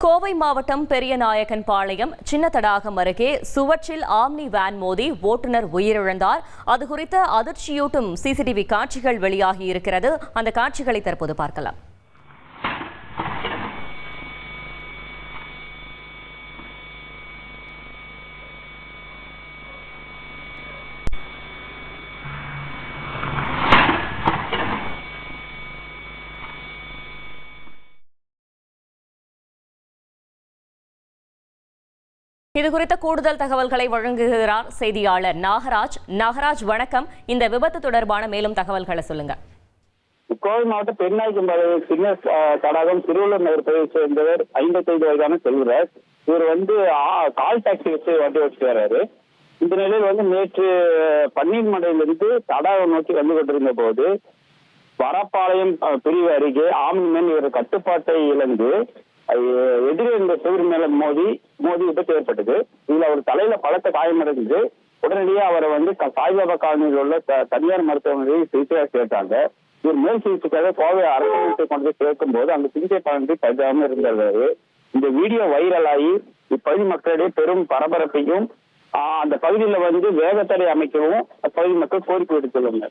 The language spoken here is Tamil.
கோவை மாவட்டம் பெரியநாயக்கன்பாளையம் சின்னத்தடாகம் அருகே சுவற்றில் ஆம்னி வேன் மோதி ஓட்டுநர் உயிரிழந்தார். அது குறித்த அதிர்ச்சியூட்டும் சிசிடிவி காட்சிகள் வெளியாகி இருக்கிறது. அந்த காட்சிகளை தற்போது பார்க்கலாம். இது குறித்த கூடுதல் தகவல்களை வழங்குகிறார் செய்தியாளர் நாகராஜ். நாகராஜ், வணக்கம். இந்த விபத்து தொடர்பான மேலும் தகவல்களை சொல்லுங்க. கோவை மாவட்டம் பெரியநாயக்கன்பாளையம் சின்ன தடாகம் திருவள்ளூர் நகர் பகுதியை சேர்ந்தவர் 55 வயதான செல்வராஜ். இவர் கால் டாக்ஸி வச்சு வண்டி ஓட்டிட்டு வர்றாரு. இந்த நிலையில் நேற்று பன்னீர்மடையிலிருந்து தடாகம் நோக்கி வந்து கொண்டிருந்த போது வரப்பாளையம் பிரிவு அருகே ஆம்னிமேன் இவர் கட்டுப்பாட்டை இழந்து எதிரே இருந்த சுவர் மேல மோதி விபத்து ஏற்பட்டது. இதுல அவர் தலையில பலத்த காயமடைந்து உடனடியாக அவரை சாய்பாபா காலனியில் உள்ள தனியார் மருத்துவமனையில் சிகிச்சையாக சேர்த்தாங்க. இவர் மேல் சிகிச்சைக்காக கோவை அரசு கொண்டு சேர்க்கும் போது அந்த சிகிச்சை பலனின்றி பஞ்சாமல் இருந்தாரு. இந்த வீடியோ வைரல் ஆகி இப்பகுதி மக்களிடையே பெரும் பரபரப்பையும் அந்த பகுதியில வேகத்தடை அமைக்கவும் அப்பகுதி மக்கள் கோரிக்கை விடுத்துள்ளனர்.